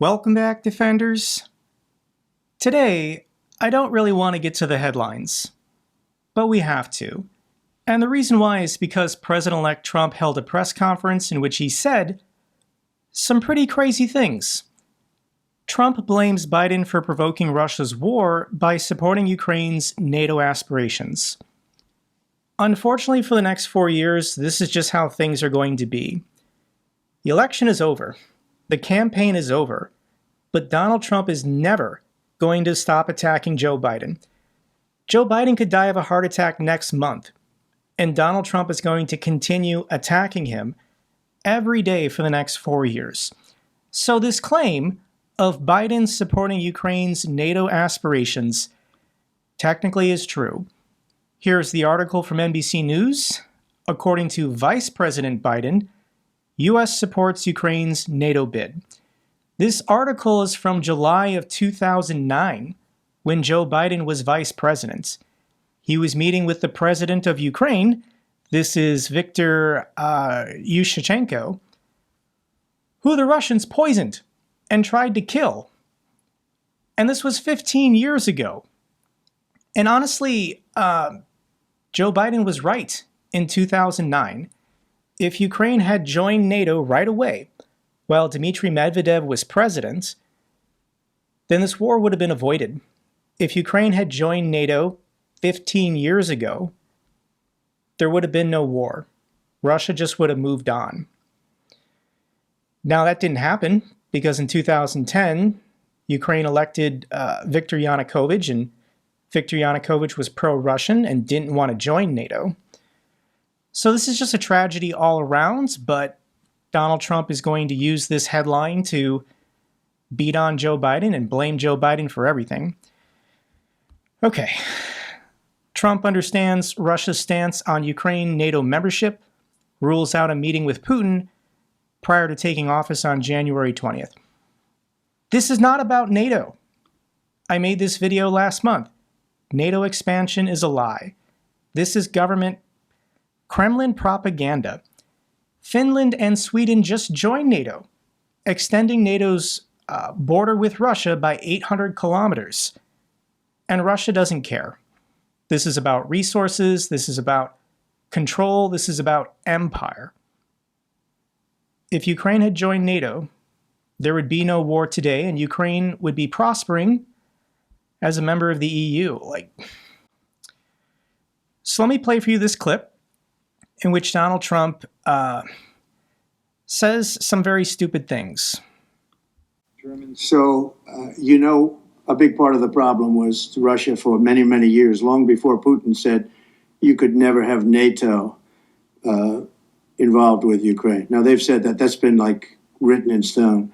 Welcome back, Defenders. Today, I don't really want to get to the headlines, but we have to. And the reason why is because President-elect Trump held a press conference in which he said some pretty crazy things. Trump blames Biden for provoking Russia's war by supporting Ukraine's NATO aspirations. Unfortunately, for the next 4 years, this is just how things are going to be. The election is over. The campaign is over, but Donald Trump is never going to stop attacking Joe Biden. Joe Biden could die of a heart attack next month, and Donald Trump is going to continue attacking him every day for the next 4 years. So this claim of Biden supporting Ukraine's NATO aspirations technically is true. Here's the article from NBC News. According to Vice President Biden, U.S. supports Ukraine's NATO bid. This article is from July of 2009, when Joe Biden was vice president. He was meeting with the president of Ukraine, this is Viktor Yushchenko, who the Russians poisoned and tried to kill. And this was 15 years ago. And honestly, Joe Biden was right in 2009. If Ukraine had joined NATO right away, while Dmitry Medvedev was president, then this war would have been avoided. If Ukraine had joined NATO 15 years ago, there would have been no war. Russia just would have moved on. Now that didn't happen because in 2010, Ukraine elected Viktor Yanukovych, and Viktor Yanukovych was pro-Russian and didn't want to join NATO. So this is just a tragedy all around, but Donald Trump is going to use this headline to beat on Joe Biden and blame Joe Biden for everything. Okay. Trump understands Russia's stance on Ukraine NATO membership, rules out a meeting with Putin prior to taking office on January 20th. This is not about NATO. I made this video last month. NATO expansion is a lie. This is government Kremlin propaganda. Finland and Sweden just joined NATO, extending NATO's border with Russia by 800 kilometers. And Russia doesn't care. This is about resources, this is about control, this is about empire. If Ukraine had joined NATO, there would be no war today, and Ukraine would be prospering as a member of the EU. So let me play for you this clip in which Donald Trump says some very stupid things. So, a big part of the problem was Russia for many, many years, long before Putin said you could never have NATO involved with Ukraine. Now, they've said that. That's been written in stone.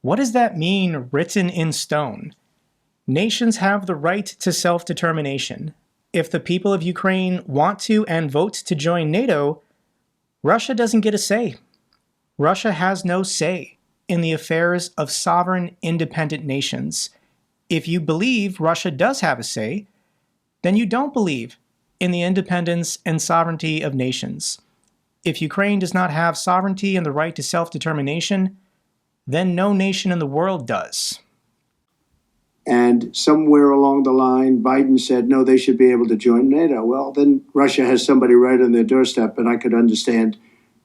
What does that mean, written in stone? Nations have the right to self-determination. If the people of Ukraine want to and vote to join NATO, Russia doesn't get a say. Russia has no say in the affairs of sovereign, independent nations. If you believe Russia does have a say, then you don't believe in the independence and sovereignty of nations. If Ukraine does not have sovereignty and the right to self-determination, then no nation in the world does. And somewhere along the line, Biden said, no, they should be able to join NATO. Well, then Russia has somebody right on their doorstep, and I could understand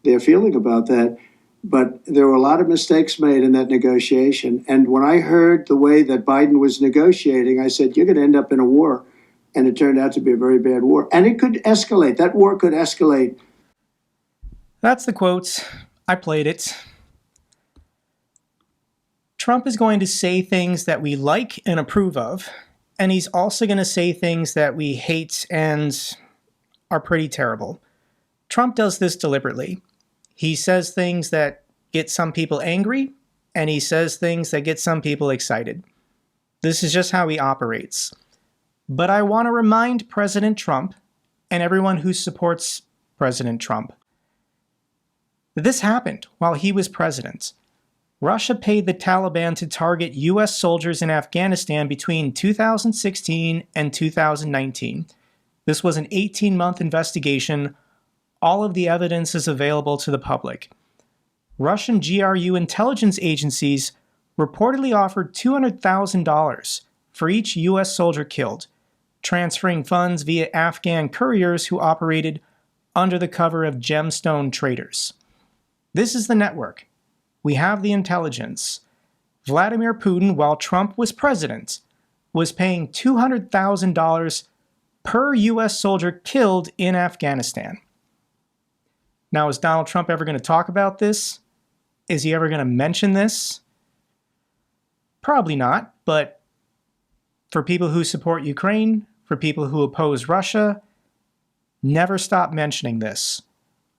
their feeling about that. But there were a lot of mistakes made in that negotiation. And when I heard the way that Biden was negotiating, I said, you're going to end up in a war. And it turned out to be a very bad war. And it could escalate. That war could escalate. That's the quote. I played it. Trump is going to say things that we like and approve of, and he's also going to say things that we hate and are pretty terrible. Trump does this deliberately. He says things that get some people angry, and he says things that get some people excited. This is just how he operates. But I want to remind President Trump and everyone who supports President Trump that this happened while he was president. Russia paid the Taliban to target U.S. soldiers in Afghanistan between 2016 and 2019. This was an 18-month investigation. All of the evidence is available to the public. Russian GRU intelligence agencies reportedly offered $200,000 for each U.S. soldier killed, transferring funds via Afghan couriers who operated under the cover of gemstone traders. This is the network. We have the intelligence. Vladimir Putin, while Trump was president, was paying $200,000 per U.S. soldier killed in Afghanistan. Now, is Donald Trump ever going to talk about this? Is he ever going to mention this? Probably not, but for people who support Ukraine, for people who oppose Russia, never stop mentioning this.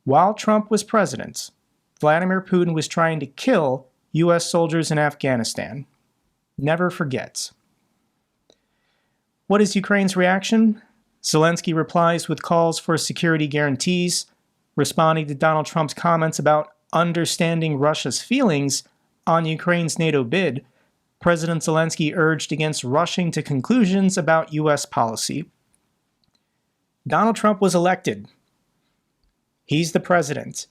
While Trump was president, Vladimir Putin was trying to kill U.S. soldiers in Afghanistan. Never forget. What is Ukraine's reaction? Zelenskyy replies with calls for security guarantees, responding to Donald Trump's comments about understanding Russia's feelings on Ukraine's NATO bid. President Zelenskyy urged against rushing to conclusions about U.S. policy. Donald Trump was elected. He's the president.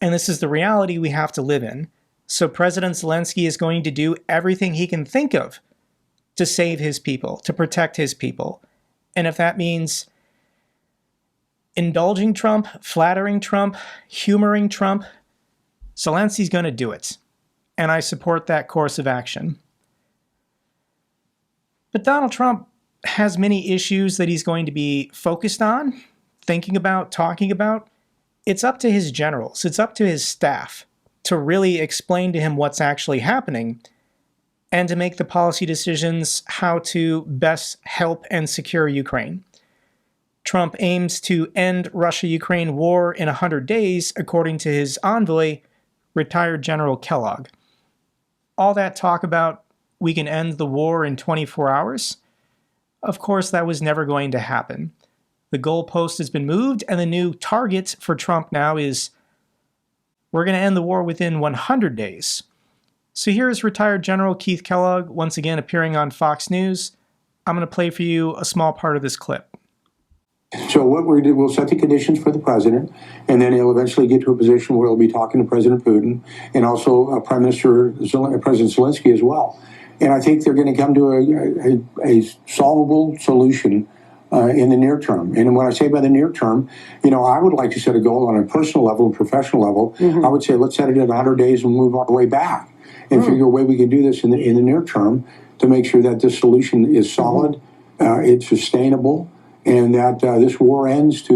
And this is the reality we have to live in. So President Zelenskyy is going to do everything he can think of to save his people, to protect his people. And if that means indulging Trump, flattering Trump, humoring Trump, Zelensky's going to do it. And I support that course of action. But Donald Trump has many issues that he's going to be focused on, thinking about, talking about. It's up to his generals, it's up to his staff to really explain to him what's actually happening and to make the policy decisions how to best help and secure Ukraine. Trump aims to end Russia-Ukraine war in 100 days, according to his envoy, retired General Kellogg. All that talk about we can end the war in 24 hours? Of course, that was never going to happen. The goalpost has been moved, and the new target for Trump now is we're going to end the war within 100 days. So here is retired General Keith Kellogg, once again appearing on Fox News. I'm going to play for you a small part of this clip. So what we'll set the conditions for the president, and then he'll eventually get to a position where he'll be talking to President Putin and also President Zelenskyy as well. And I think they're going to come to a solvable solution in the near term. And when I say by the near term, I would like to set a goal on a personal level and professional level. Mm-hmm. I would say let's set it at 100 days and move all the way back and figure a way we can do this in the near term to make sure that this solution is solid, it's sustainable, and that this war ends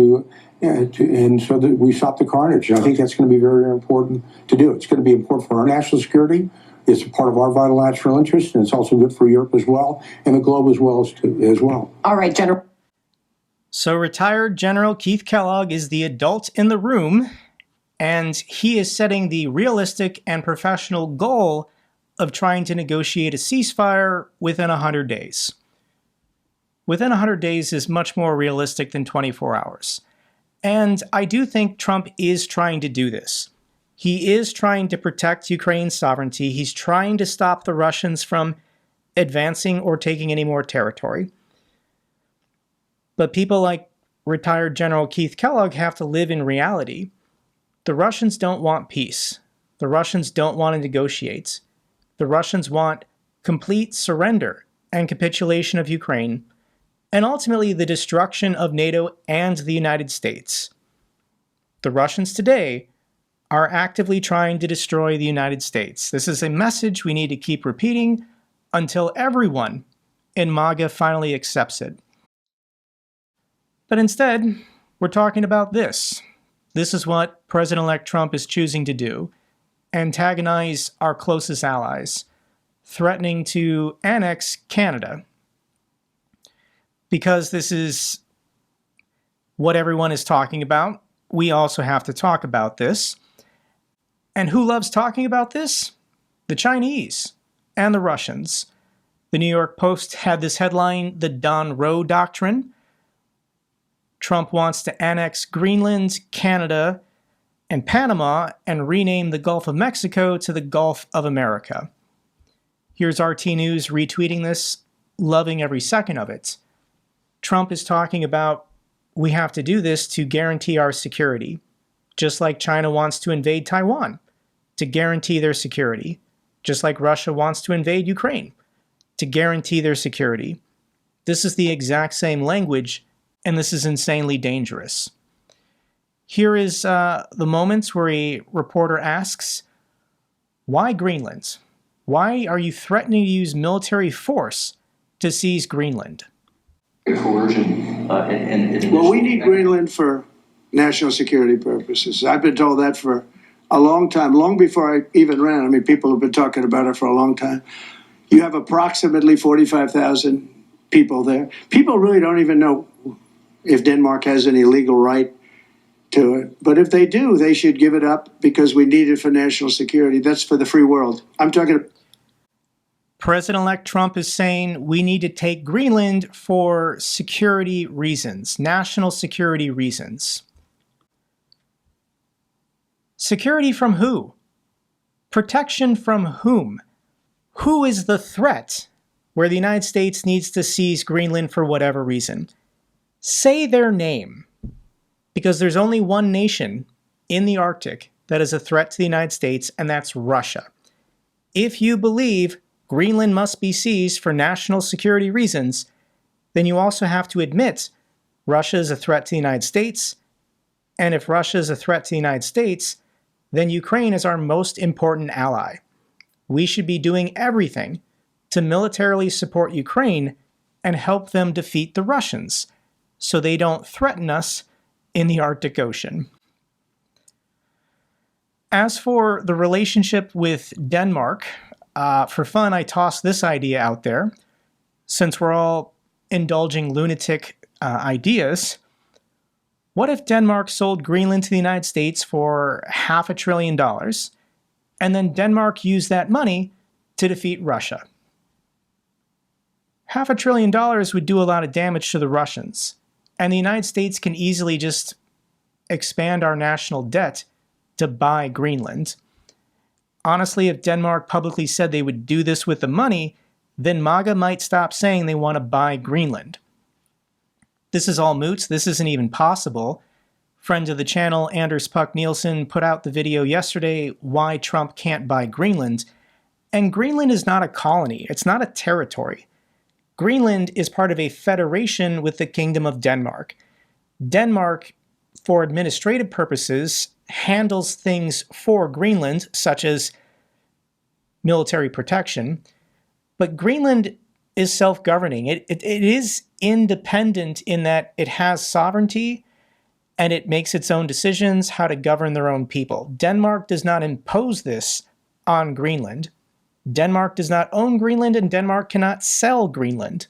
and so that we stop the carnage. And I think that's going to be very, very important to do. It's going to be important for our national security. It's a part of our vital national interest, and it's also good for Europe as well, and the globe as well. All right, General. So retired General Keith Kellogg is the adult in the room, and he is setting the realistic and professional goal of trying to negotiate a ceasefire within 100 days. Within 100 days is much more realistic than 24 hours. And I do think Trump is trying to do this. He is trying to protect Ukraine's sovereignty. He's trying to stop the Russians from advancing or taking any more territory. But people like retired General Keith Kellogg have to live in reality. The Russians don't want peace. The Russians don't want to negotiate. The Russians want complete surrender and capitulation of Ukraine, and ultimately the destruction of NATO and the United States. The Russians today are actively trying to destroy the United States. This is a message we need to keep repeating until everyone in MAGA finally accepts it. But instead, we're talking about this. This is what President-elect Trump is choosing to do: antagonize our closest allies, threatening to annex Canada. Because this is what everyone is talking about, we also have to talk about this. And who loves talking about this? The Chinese and the Russians. The New York Post had this headline, "The Don Roe Doctrine." Trump wants to annex Greenland, Canada, and Panama and rename the Gulf of Mexico to the Gulf of America. Here's RT News retweeting this, loving every second of it. Trump is talking about we have to do this to guarantee our security, just like China wants to invade Taiwan to guarantee their security. just like Russia wants to invade Ukraine to guarantee their security. This is the exact same language, and this is insanely dangerous. Here is the moment where a reporter asks, why Greenland? Why are you threatening to use military force to seize Greenland? Coercion. Well, we need Greenland for national security purposes. I've been told that for a long time, long before I even ran. I mean, people have been talking about it for a long time. You have approximately 45,000 people there. People really don't even know if Denmark has any legal right to it. But if they do, they should give it up because we need it for national security. That's for the free world. I'm talking. President-elect Trump is saying we need to take Greenland for security reasons, national security reasons. Security from who? Protection from whom? Who is the threat where the United States needs to seize Greenland for whatever reason? Say their name, because there's only one nation in the Arctic that is a threat to the United States, and that's Russia. If you believe Greenland must be seized for national security reasons, then you also have to admit Russia is a threat to the United States, and if Russia is a threat to the United States, then Ukraine is our most important ally. We should be doing everything to militarily support Ukraine and help them defeat the Russians so they don't threaten us in the Arctic Ocean. As for the relationship with Denmark, for fun, I tossed this idea out there. Since we're all indulging lunatic ideas, what if Denmark sold Greenland to the United States for $500 billion, and then Denmark used that money to defeat Russia? $500 billion would do a lot of damage to the Russians, and the United States can easily just expand our national debt to buy Greenland. Honestly, if Denmark publicly said they would do this with the money, then MAGA might stop saying they want to buy Greenland. This is all moots. This isn't even possible. Friend of the channel, Anders Puck Nielsen, put out the video yesterday, Why Trump Can't Buy Greenland. And Greenland is not a colony. It's not a territory. Greenland is part of a federation with the Kingdom of Denmark. Denmark, for administrative purposes, handles things for Greenland, such as military protection. But Greenland is self-governing. It is independent in that it has sovereignty and it makes its own decisions how to govern their own people. Denmark does not impose this on Greenland. Denmark does not own Greenland, and Denmark cannot sell Greenland.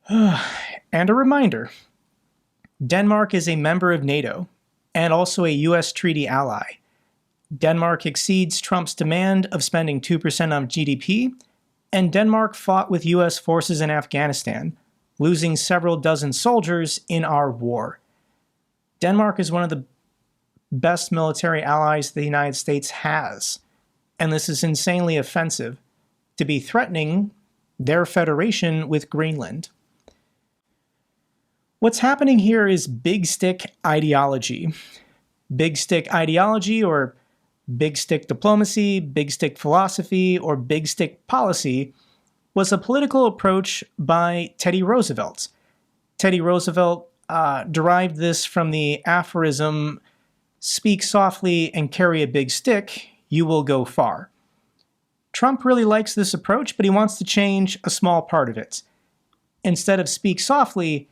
And a reminder, Denmark is a member of NATO and also a U.S. treaty ally. Denmark exceeds Trump's demand of spending 2% of GDP, and Denmark fought with U.S. forces in Afghanistan, losing several dozen soldiers in our war. Denmark is one of the best military allies the United States has, and this is insanely offensive to be threatening their federation with Greenland. What's happening here is big stick ideology. Big stick ideology, or big stick diplomacy, big stick philosophy, or big stick policy was a political approach by Teddy Roosevelt. Teddy Roosevelt derived this from the aphorism, "Speak softly and carry a big stick, you will go far." Trump really likes this approach, but he wants to change a small part of it. Instead of speak softly,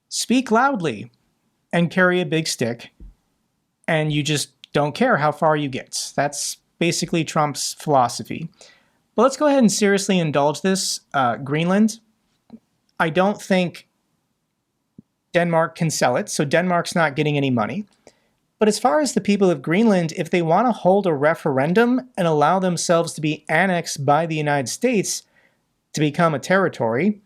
speak loudly and carry a big stick, and you just don't care how far you get. That's basically Trump's philosophy. But let's go ahead and seriously indulge this. Greenland, I don't think Denmark can sell it, so Denmark's not getting any money. But as far as the people of Greenland, if they want to hold a referendum and allow themselves to be annexed by the United States to become a territory,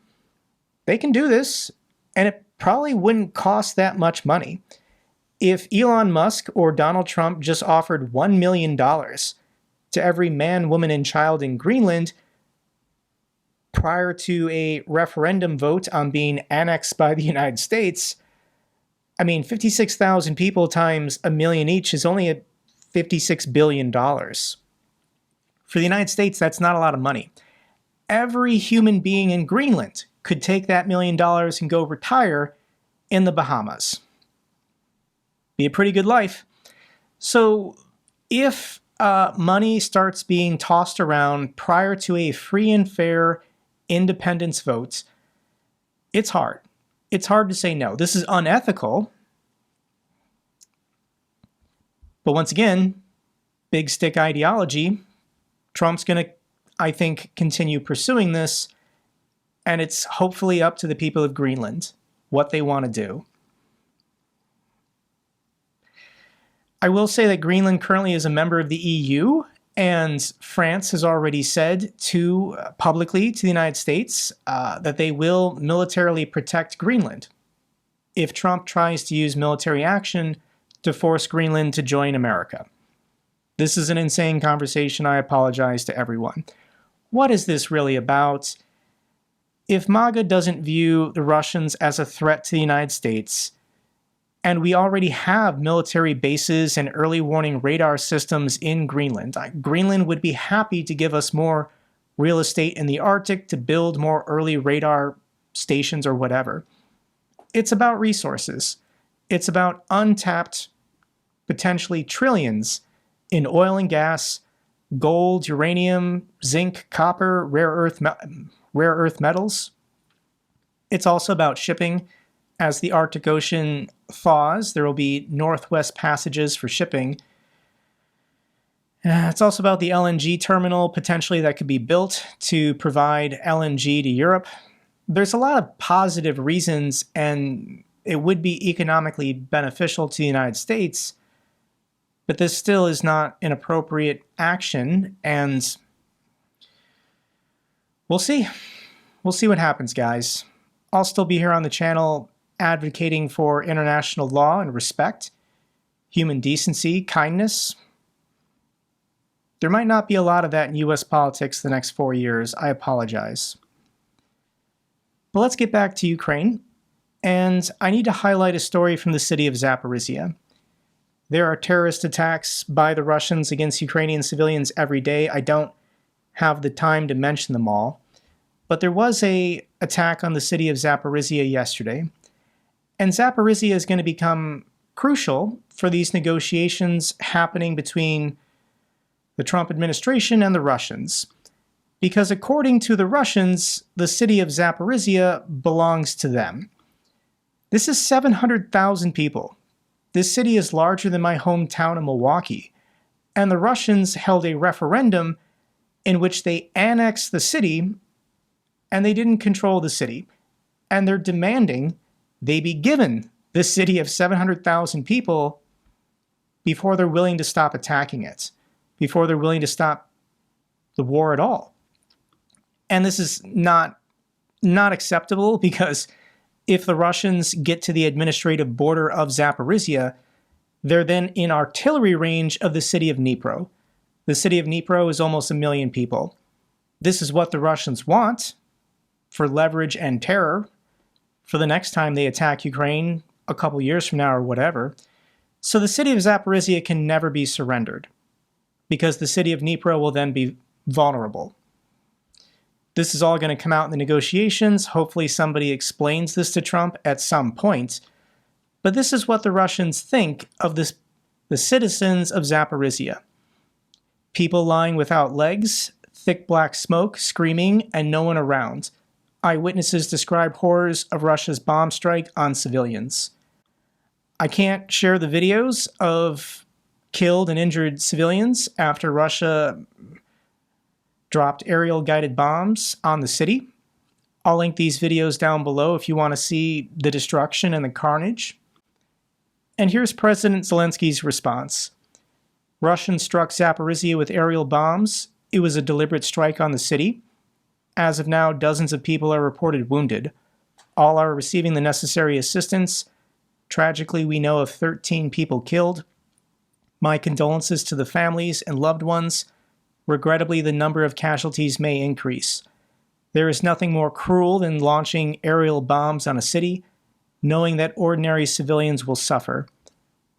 they can do this, and it probably wouldn't cost that much money. If Elon Musk or Donald Trump just offered $1 million to every man, woman, and child in Greenland prior to a referendum vote on being annexed by the United States, I mean, 56,000 people times $1 million each is only at $56 billion. For the United States, that's not a lot of money. Every human being in Greenland could take that $1 million and go retire in the Bahamas. Be a pretty good life. So if money starts being tossed around prior to a free and fair independence vote, it's hard. It's hard to say no. This is unethical. But once again, big stick ideology. Trump's going to, I think, continue pursuing this. And it's hopefully up to the people of Greenland what they want to do. I will say that Greenland currently is a member of the EU, and France has already said publicly to the United States that they will militarily protect Greenland if Trump tries to use military action to force Greenland to join America. This is an insane conversation. I apologize to everyone. What is this really about? If MAGA doesn't view the Russians as a threat to the United States, and we already have military bases and early warning radar systems in Greenland, Greenland would be happy to give us more real estate in the Arctic to build more early radar stations or whatever. It's about resources. It's about untapped, potentially trillions in oil and gas, gold, uranium, zinc, copper, rare earth metals. It's also about shipping. As the Arctic Ocean thaws, there will be northwest passages for shipping. It's also about the LNG terminal, potentially, that could be built to provide LNG to Europe. There's a lot of positive reasons, and it would be economically beneficial to the United States, but this still is not an appropriate action, and we'll see. We'll see what happens, guys. I'll still be here on the channel advocating for international law and respect, human decency, kindness. There might not be a lot of that in U.S. politics the next 4 years. I apologize. But let's get back to Ukraine, and I need to highlight a story from the city of Zaporizhzhia. There are terrorist attacks by the Russians against Ukrainian civilians every day. I don't have the time to mention them all, but there was an attack on the city of Zaporizhzhia yesterday, and Zaporizhzhia is going to become crucial for these negotiations happening between the Trump administration and the Russians. Because according to the Russians, the city of Zaporizhzhia belongs to them. This is 700,000 people. This city is larger than my hometown of Milwaukee. And the Russians held a referendum in which they annexed the city, and they didn't control the city. And they're demanding they be given this city of 700,000 people before they're willing to stop attacking it, before they're willing to stop the war at all. And this is not acceptable, because if the Russians get to the administrative border of Zaporizhzhia, they're then in artillery range of the city of Dnipro. The city of Dnipro is almost 1 million people. This is what the Russians want for leverage and terror for the next time they attack Ukraine a couple years from now or whatever. So the city of Zaporizhzhia can never be surrendered, because the city of Dnipro will then be vulnerable. This is all going to come out in the negotiations. Hopefully somebody explains this to Trump at some point. But this is what the Russians think of the citizens of Zaporizhzhia. People lying without legs, thick black smoke, screaming, and no one around. Eyewitnesses describe horrors of Russia's bomb strike on civilians. I can't share the videos of killed and injured civilians after Russia dropped aerial guided bombs on the city. I'll link these videos down below if you want to see the destruction and the carnage. And here's President Zelensky's response. Russians struck Zaporizhzhia with aerial bombs. It was a deliberate strike on the city. As of now, dozens of people are reported wounded. All are receiving the necessary assistance. Tragically, we know of 13 people killed. My condolences to the families and loved ones. Regrettably, the number of casualties may increase. There is nothing more cruel than launching aerial bombs on a city, knowing that ordinary civilians will suffer.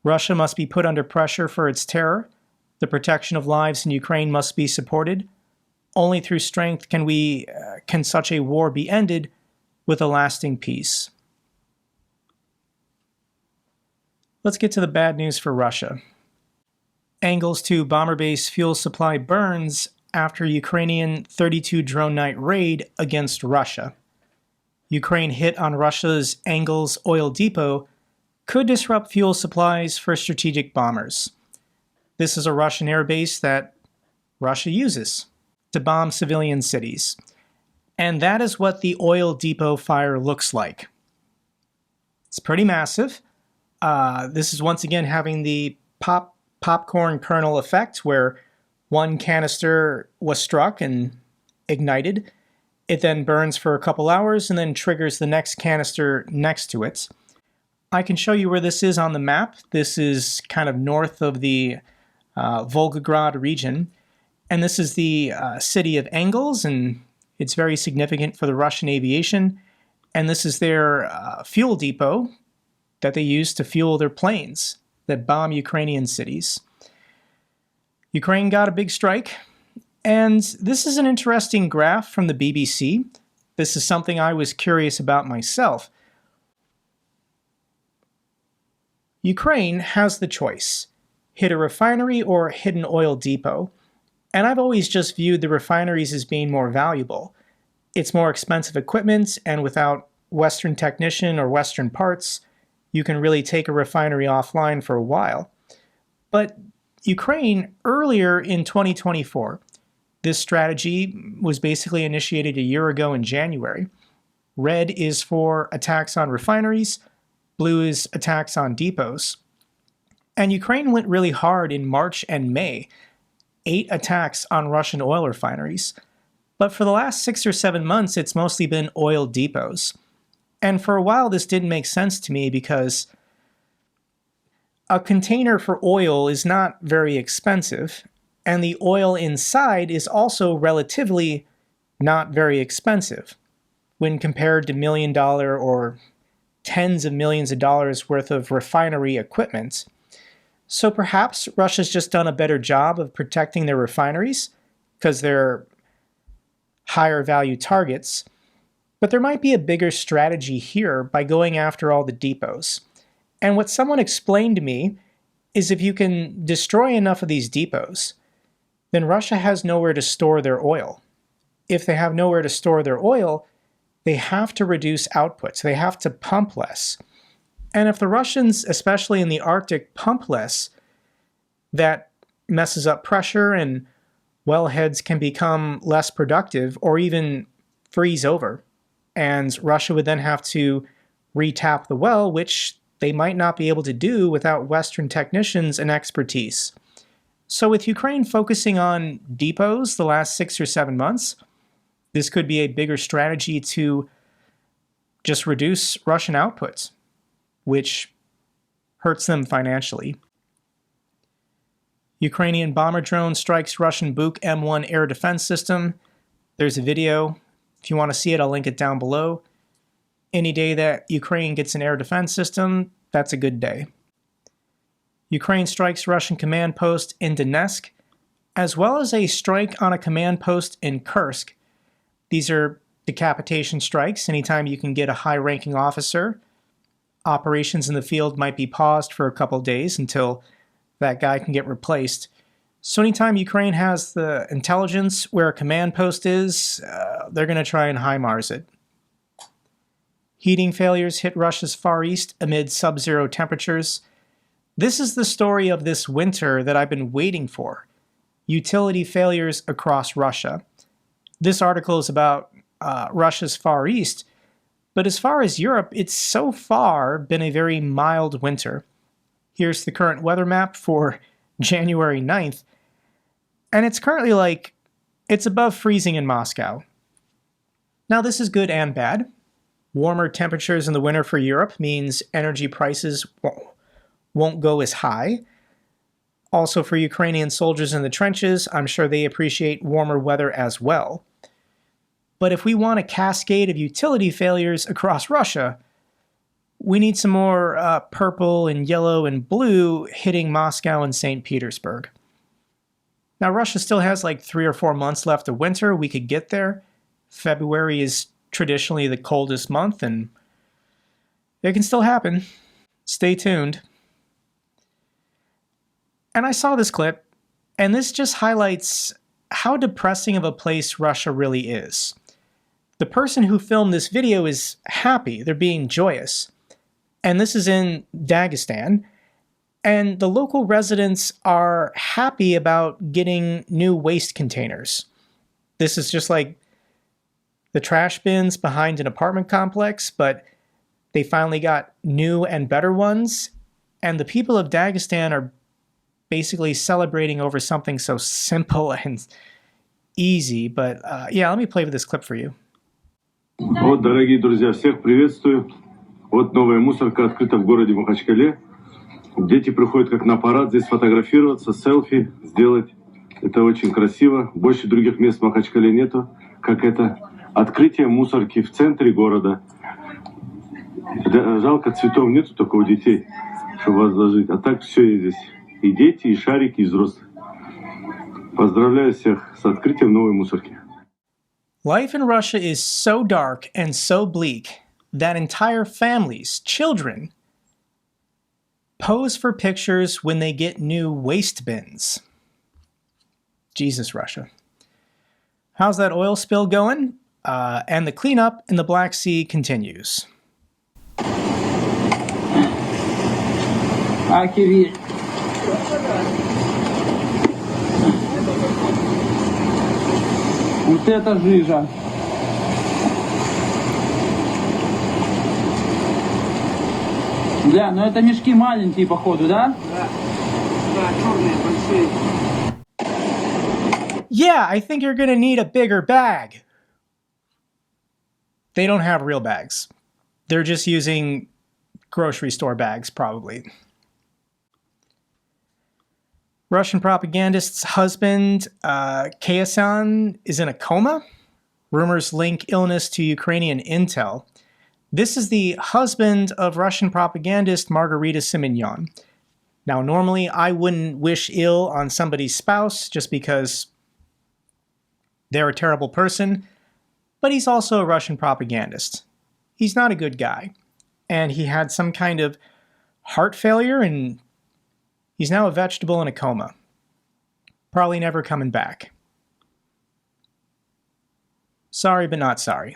Russia must be put under pressure for its terror. The protection of lives in Ukraine must be supported. Only through strength can such a war be ended with a lasting peace. Let's get to the bad news for Russia. Engels 2 bomber base fuel supply burns after Ukrainian 32 drone night raid against Russia. Ukraine hit on Russia's Engels oil depot could disrupt fuel supplies for strategic bombers. This is a Russian air base that Russia uses to bomb civilian cities. And that is what the oil depot fire looks like. It's pretty massive. This is once again having the popcorn kernel effect, where one canister was struck and ignited. It then burns for a couple hours and then triggers the next canister next to it. I can show you where this is on the map. This is kind of north of the Volgograd region. And this is the city of Engels, and it's very significant for the Russian aviation. And this is their fuel depot that they use to fuel their planes that bomb Ukrainian cities. Ukraine got a big strike. And this is an interesting graph from the BBC. This is something I was curious about myself. Ukraine has the choice: hit a refinery or hit an oil depot. And I've always just viewed the refineries as being more valuable. It's more expensive equipment, and without Western technician or Western parts, you can really take a refinery offline for a while. But Ukraine, earlier in 2024, this strategy was basically initiated a year ago in January. Red is for attacks on refineries, blue is attacks on depots. And Ukraine went really hard in March and May, 8 attacks on Russian oil refineries. But for the last 6 or 7 months, it's mostly been oil depots. And for a while, this didn't make sense to me because a container for oil is not very expensive, and the oil inside is also relatively not very expensive when compared to $1 million or tens of millions of dollars worth of refinery equipment. So perhaps Russia's just done a better job of protecting their refineries because they're higher value targets. But there might be a bigger strategy here by going after all the depots. And what someone explained to me is if you can destroy enough of these depots, then Russia has nowhere to store their oil. If they have nowhere to store their oil, they have to reduce outputs. They have to pump less. And if the Russians, especially in the Arctic, pump less, that messes up pressure and wellheads can become less productive or even freeze over. And Russia would then have to retap the well, which they might not be able to do without Western technicians and expertise. So with Ukraine focusing on depots the last 6 or 7 months, this could be a bigger strategy to just reduce Russian outputs, which hurts them financially. Ukrainian bomber drone strikes Russian Buk M1 air defense system. There's a video. If you want to see it, I'll link it down below. Any day that Ukraine gets an air defense system, that's a good day. Ukraine strikes Russian command post in Donetsk, as well as a strike on a command post in Kursk. These are decapitation strikes. Anytime you can get a high-ranking officer, operations in the field might be paused for a couple days until that guy can get replaced. So anytime Ukraine has the intelligence where a command post is, they're going to try and HIMARS it. Heating failures hit Russia's Far East amid sub-zero temperatures. This is the story of this winter that I've been waiting for. Utility failures across Russia. This article is about Russia's Far East, but as far as Europe, it's so far been a very mild winter. Here's the current weather map for January 9th, and it's currently it's above freezing in Moscow. Now this is good and bad. Warmer temperatures in the winter for Europe means energy prices won't go as high. Also for Ukrainian soldiers in the trenches, I'm sure they appreciate warmer weather as well. But if we want a cascade of utility failures across Russia, we need some more purple and yellow and blue hitting Moscow and St. Petersburg. Now, Russia still has like 3 or 4 months left of winter. We could get there. February is traditionally the coldest month, and it can still happen. Stay tuned. And I saw this clip, and this just highlights how depressing of a place Russia really is. The person who filmed this video is happy. They're being joyous. And this is in Dagestan. And the local residents are happy about getting new waste containers. This is just like the trash bins behind an apartment complex, but they finally got new and better ones. And the people of Dagestan are basically celebrating over something so simple and easy. But yeah, let me play this clip for you. Вот, дорогие друзья, всех приветствую. Вот новая мусорка открыта в городе Махачкале. Дети приходят как на парад здесь фотографироваться, селфи сделать. Это очень красиво. Больше других мест в Махачкале нету, как это. Открытие мусорки в центре города. Жалко, цветов нету только у детей, чтобы возложить. А так все есть здесь. И дети, и шарики, и взрослые. Поздравляю всех с открытием новой мусорки. Life in Russia is so dark and so bleak that entire families, children, pose for pictures when they get new waste bins. Jesus, Russia. How's that oil spill going? And the cleanup in the Black Sea continues. Охереть. Вот это жижа. Бля, ну это мешки маленькие, походу, да? Да. Да, черные, большие. Yeah, I think you're gonna need a bigger bag. They don't have real bags. They're just using grocery store bags, probably. Russian propagandist's husband, Kyasan, is in a coma. Rumors link illness to Ukrainian intel. This is the husband of Russian propagandist Margarita Simonyan. Now, normally I wouldn't wish ill on somebody's spouse just because they're a terrible person, but he's also a Russian propagandist. He's not a good guy, and he had some kind of heart failure, and he's now a vegetable in a coma. Probably never coming back. Sorry, but not sorry.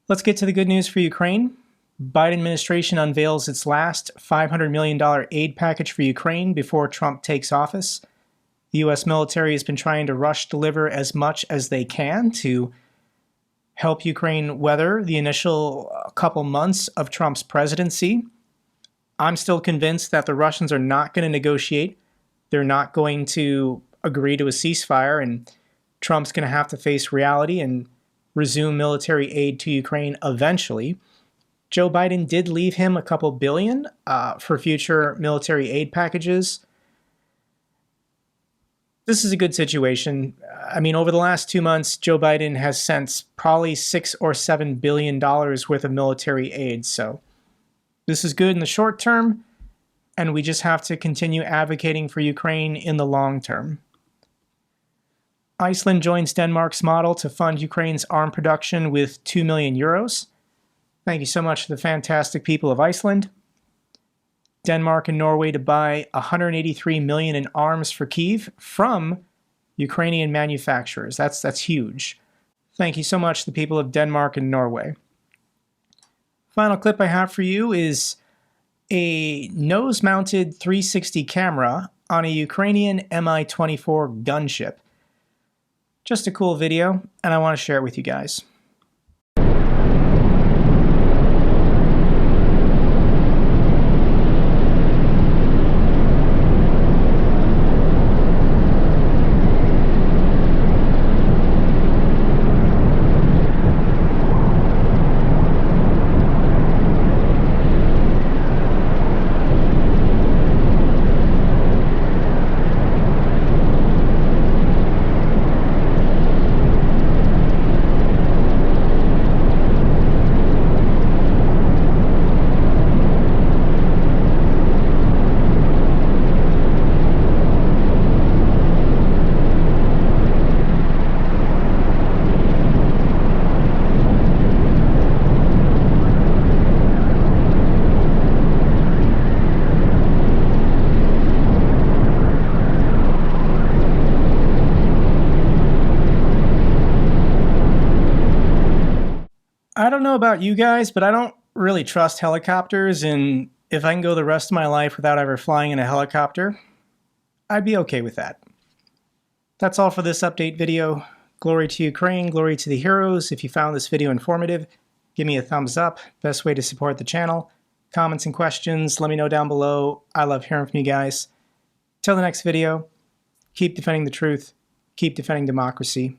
Let's get to the good news for Ukraine. Biden administration unveils its last $500 million aid package for Ukraine before Trump takes office. The U.S. military has been trying to rush deliver as much as they can to help Ukraine weather the initial couple months of Trump's presidency. I'm still convinced that the Russians are not going to negotiate. They're not going to agree to a ceasefire, and Trump's going to have to face reality and resume military aid to Ukraine eventually. Joe Biden did leave him a couple billion for future military aid packages. This is a good situation. I mean, over the last 2 months, Joe Biden has sent probably $6 or $7 billion worth of military aid. So this is good in the short term, and we just have to continue advocating for Ukraine in the long term. Iceland joins Denmark's model to fund Ukraine's arm production with 2 million euros. Thank you so much to the fantastic people of Iceland. Denmark and Norway to buy 183 million in arms for Kyiv from Ukrainian manufacturers. That's huge. Thank you so much to the people of Denmark and Norway. Final clip I have for you is a nose-mounted 360 camera on a Ukrainian Mi-24 gunship. Just a cool video, and I want to share it with you guys. know about you guys, but I don't really trust helicopters, and if I can go the rest of my life without ever flying in a helicopter, I'd be okay with that. That's all for this update video. Glory to Ukraine, glory to the heroes. If you found this video informative, give me a thumbs up. Best way to support the channel. Comments and questions, let me know down below. I love hearing from you guys. Till the next video, keep defending the truth, keep defending democracy.